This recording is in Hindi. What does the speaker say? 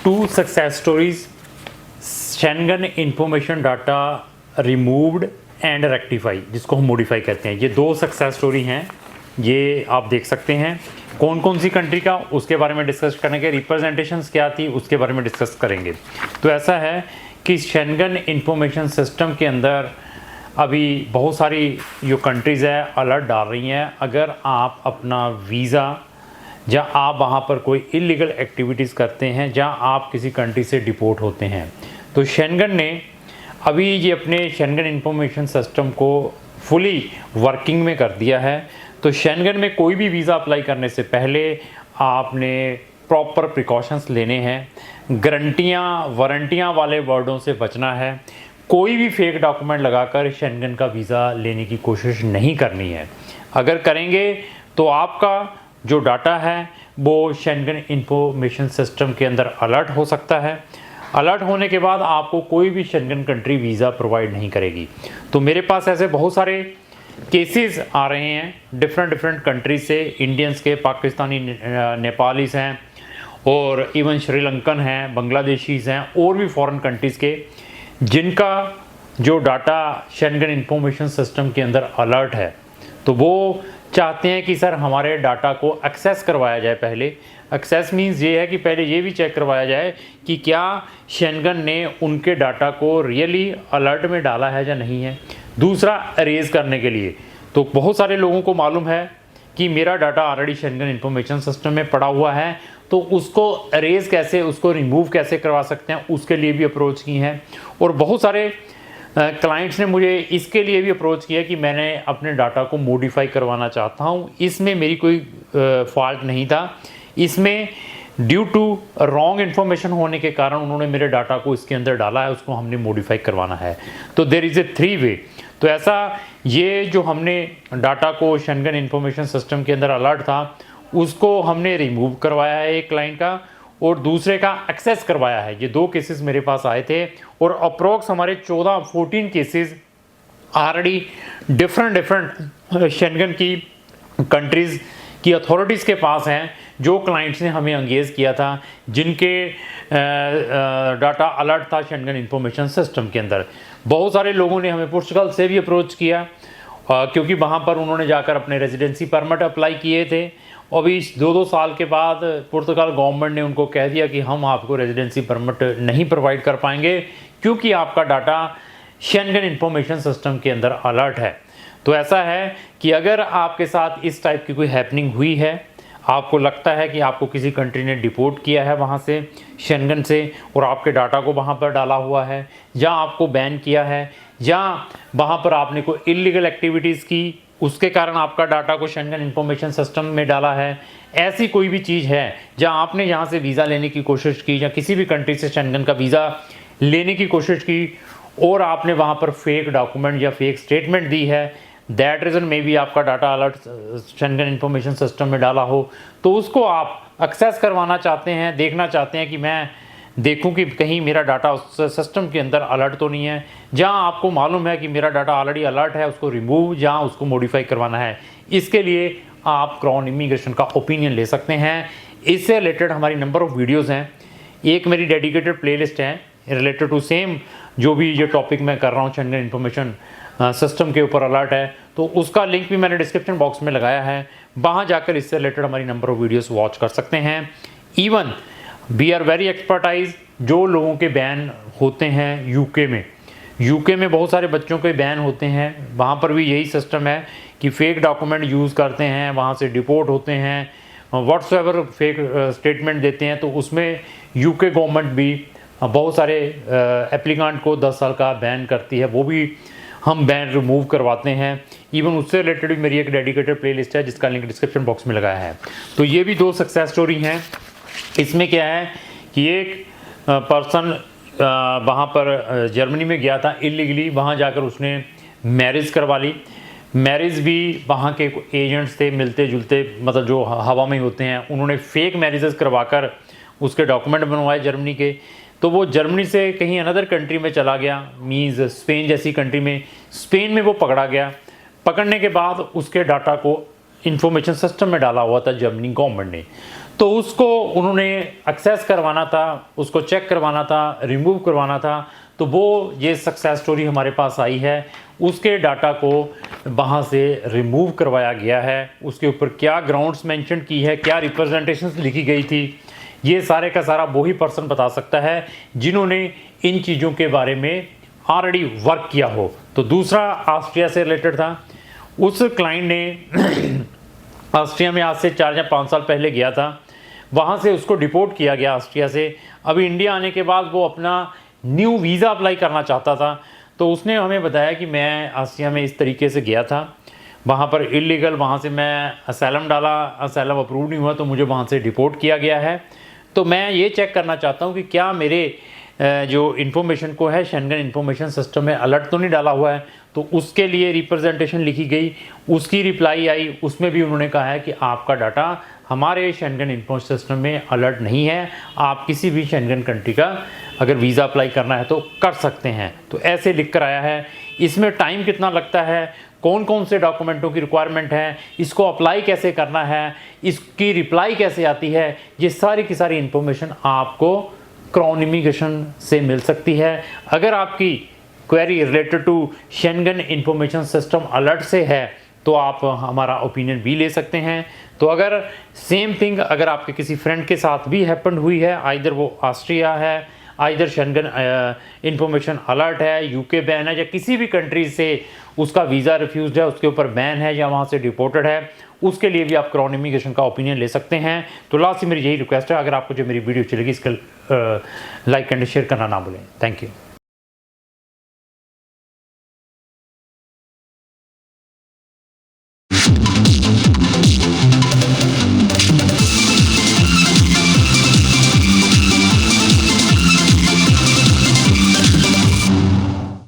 To success stories, Schengen information data removed and rectify, जिसको हम मॉडिफाई कहते हैं। ये 2 सक्सेस स्टोरी हैं, ये आप देख सकते हैं। कौन कौन सी कंट्री का, उसके बारे में डिस्कस करेंगे। रिप्रेजेंटेशंस क्या थी, उसके बारे में डिस्कस करेंगे। तो ऐसा है कि शेंगन इंफॉर्मेशन सिस्टम के अंदर अभी बहुत सारी जो कंट्रीज़ है अलर्ट डाल रही हैं। अगर आप अपना वीज़ा या आप वहाँ पर कोई इलीगल एक्टिविटीज़ करते हैं, जहाँ आप किसी कंट्री से डिपोर्ट होते हैं, तो शेंगन ने अभी ये अपने शेंगन इंफॉर्मेशन सिस्टम को फुली वर्किंग में कर दिया है। तो शेंगन में कोई भी वीज़ा अप्लाई करने से पहले आपने प्रॉपर प्रिकॉशंस लेने हैं। गारंटियाँ वारंटियाँ वाले वर्डों से बचना है। कोई भी फेक डॉक्यूमेंट लगाकर शेंगन का वीज़ा लेने की कोशिश नहीं करनी है। अगर करेंगे तो आपका जो डाटा है वो शेंगन इंफॉर्मेशन सिस्टम के अंदर अलर्ट हो सकता है। अलर्ट होने के बाद आपको कोई भी शेंगन कंट्री वीज़ा प्रोवाइड नहीं करेगी। तो मेरे पास ऐसे बहुत सारे केसेस आ रहे हैं डिफरेंट कंट्रीज से, इंडियंस के, पाकिस्तानी, नेपालीस हैं और इवन श्रीलंकन हैं, बांग्लादेशीज़ हैं और भी फॉरेन कंट्रीज़ के, जिनका जो डाटा शेंगन इंफॉर्मेशन सिस्टम के अंदर अलर्ट है। तो वो चाहते हैं कि सर हमारे डाटा को एक्सेस करवाया जाए। पहले एक्सेस मीन्स ये है कि पहले ये भी चेक करवाया जाए कि क्या शेंगन ने उनके डाटा को रियली अलर्ट में डाला है या नहीं है। दूसरा, अरेज करने के लिए तो बहुत सारे लोगों को मालूम है कि मेरा data already Schengen information system में पड़ा हुआ है, तो उसको अरेज कैसे, उसको रिमूव कैसे करवा सकते हैं, उसके लिए भी अप्रोच की हैं। और बहुत सारे क्लाइंट्स ने मुझे इसके लिए भी अप्रोच किया कि मैंने अपने डाटा को मॉडिफाई करवाना चाहता हूँ। इसमें मेरी कोई फॉल्ट नहीं था। इसमें ड्यू टू रॉन्ग इन्फॉर्मेशन होने के कारण उन्होंने मेरे डाटा को इसके अंदर डाला है, उसको हमने मॉडिफाई करवाना है। तो देयर इज़ ए 3 वे। तो ऐसा ये जो हमने डाटा को शेंगन इंफॉर्मेशन सिस्टम के अंदर अलर्ट था, उसको हमने रिमूव करवाया है एक क्लाइंट का, और दूसरे का एक्सेस करवाया है। ये 2 केसेस मेरे पास आए थे और अप्रोक्स हमारे 14-14 केसेस ऑलरेडी डिफरेंट शेंगन की कंट्रीज़ की अथॉरिटीज़ के पास हैं, जो क्लाइंट्स ने हमें एंगेज किया था, जिनके डाटा अलर्ट था शेंगन इंफॉर्मेशन सिस्टम के अंदर। बहुत सारे लोगों ने हमें पुर्तगाल से भी अप्रोच किया, क्योंकि वहाँ पर उन्होंने जाकर अपने रेजिडेंसी परमिट अप्लाई किए थे। अभी 2-2 साल के बाद पुर्तगाल गवर्नमेंट ने उनको कह दिया कि हम आपको रेजिडेंसी परमिट नहीं प्रोवाइड कर पाएंगे, क्योंकि आपका डाटा शेंगन इंफॉर्मेशन सिस्टम के अंदर अलर्ट है। तो ऐसा है कि अगर आपके साथ इस टाइप की कोई हैपनिंग हुई है, आपको लगता है कि आपको किसी कंट्री ने डिपोर्ट किया है वहाँ से शेंगन से, और आपके डाटा को वहाँ पर डाला हुआ है, या आपको बैन किया है, या वहाँ पर आपने कोई इलीगल एक्टिविटीज़ की, उसके कारण आपका डाटा को शेंगन इंफॉर्मेशन सिस्टम में डाला है, ऐसी कोई भी चीज़ है जहाँ आपने यहाँ से वीज़ा लेने की कोशिश की, या किसी भी कंट्री से शेंगन का वीज़ा लेने की कोशिश की और आपने वहाँ पर फेक डॉक्यूमेंट या फेक स्टेटमेंट दी है, दैट रीज़न में भी आपका data alert Schengen information system में डाला हो, तो उसको आप एक्सेस करवाना चाहते हैं, देखना चाहते हैं कि मैं देखूं कि कहीं मेरा डाटा उस सिस्टम के अंदर अलर्ट तो नहीं है। जहां आपको मालूम है कि मेरा डाटा ऑलरेडी अलर्ट है, उसको रिमूव, जहां उसको मॉडिफाई करवाना है, इसके लिए आप क्राउन इमिग्रेशन का ओपिनियन ले सकते हैं। इससे रिलेटेड हमारी नंबर ऑफ़ वीडियोज़ हैं। एक मेरी डेडिकेटेड प्लेलिस्ट है रिलेटेड टू सेम जो भी ये टॉपिक मैं कर रहा हूँ, शेंगन इंफॉर्मेशन सिस्टम के ऊपर अलर्ट है, तो उसका लिंक भी मैंने डिस्क्रिप्शन बॉक्स में लगाया है। वहाँ जाकर इससे रिलेटेड हमारी नंबर ऑफ़ वीडियोज़ वॉच कर सकते हैं। Even we are very expertise, जो लोगों के बैन होते हैं यूके में बहुत सारे बच्चों के बैन होते हैं, वहाँ पर भी यही सिस्टम है कि फ़ेक डॉक्यूमेंट यूज़ करते हैं, वहाँ से डिपोर्ट होते हैं, व्हाट्सएवर फेक स्टेटमेंट देते हैं। तो उसमें यूके गवर्नमेंट भी बहुत सारे एप्लीकेंट को 10 साल का बैन करती है, वो भी हम बैन रिमूव करवाते हैं। इवन उससे रिलेटेड भी मेरी एक डेडिकेटेड प्लेलिस्ट है, जिसका लिंक डिस्क्रिप्शन बॉक्स में लगाया है। तो ये भी 2 सक्सेस स्टोरी हैं। इसमें क्या है कि एक पर्सन वहाँ पर जर्मनी में गया था इलीगली, वहाँ जाकर उसने मैरिज करवा ली। मैरिज भी वहाँ के एजेंट्स थे मिलते जुलते, मतलब जो हवा में होते हैं, उन्होंने फेक मैरिजेस करवाकर उसके डॉक्यूमेंट बनवाए जर्मनी के। तो वो जर्मनी से कहीं अनदर कंट्री में चला गया, मीन्स स्पेन जैसी कंट्री में। स्पेन में वो पकड़ा गया। पकड़ने के बाद उसके डाटा को इंफॉर्मेशन सिस्टम में डाला हुआ था जर्मनी गवर्नमेंट ने, तो उसको उन्होंने एक्सेस करवाना था, उसको चेक करवाना था, रिमूव करवाना था। तो वो ये सक्सेस स्टोरी हमारे पास आई है, उसके डाटा को वहाँ से रिमूव करवाया गया है। उसके ऊपर क्या ग्राउंड्स मेंशन की है, क्या रिप्रेजेंटेशंस लिखी गई थी, ये सारे का सारा वही पर्सन बता सकता है जिन्होंने इन चीज़ों के बारे में ऑलरेडी वर्क किया हो। तो दूसरा ऑस्ट्रिया से रिलेटेड था। उस क्लाइंट ने ऑस्ट्रिया में आज से 4 या 5 साल पहले गया था, वहाँ से उसको डिपोर्ट किया गया ऑस्ट्रिया से। अभी इंडिया आने के बाद वो अपना न्यू वीज़ा अप्लाई करना चाहता था, तो उसने हमें बताया कि मैं ऑस्ट्रिया में इस तरीके से गया था, वहाँ पर इलीगल, वहाँ से मैं असैलम डाला, असैलम अप्रूव नहीं हुआ तो मुझे वहाँ से डिपोर्ट किया गया है। तो मैं ये चेक करना चाहता हूँ कि क्या मेरे जो इन्फॉर्मेशन को है शेंगन इन्फॉर्मेशन सिस्टम में अलर्ट तो नहीं डाला हुआ है। तो उसके लिए रिप्रेजेंटेशन लिखी गई, उसकी रिप्लाई आई, उसमें भी उन्होंने कहा है कि आपका डाटा हमारे शेंगन इन्फॉर्मेशन सिस्टम में अलर्ट नहीं है, आप किसी भी शेंगन कंट्री का अगर वीज़ा अप्लाई करना है तो कर सकते हैं। तो ऐसे लिख कर आया है। इसमें टाइम कितना लगता है, कौन कौन से डॉक्यूमेंटों की रिक्वायरमेंट है, इसको अप्लाई कैसे करना है, इसकी रिप्लाई कैसे आती है, ये सारी की सारी इन्फॉर्मेशन आपको क्राउन इमिग्रेशन से मिल सकती है। अगर आपकी query related to Schengen information system alert से है तो आप हमारा ओपिनियन भी ले सकते हैं। तो अगर सेम थिंग अगर आपके किसी फ्रेंड के साथ भी हैपन हुई है, आइदर वो ऑस्ट्रिया है, आइदर शेंगन इंफॉर्मेशन अलर्ट है, यूके बैन है, या किसी भी कंट्री से उसका वीज़ा रिफ्यूज़ है, उसके ऊपर बैन है या वहाँ से डिपोर्टेड है, उसके लिए भी आप क्राउन इमिग्रेशन का ओपिनियन ले सकते हैं। तो लास्ट में मेरी यही रिक्वेस्ट है, अगर आपको जो मेरी वीडियो चलेगी इसका लाइक एंड शेयर करना ना भूलें। Thank you.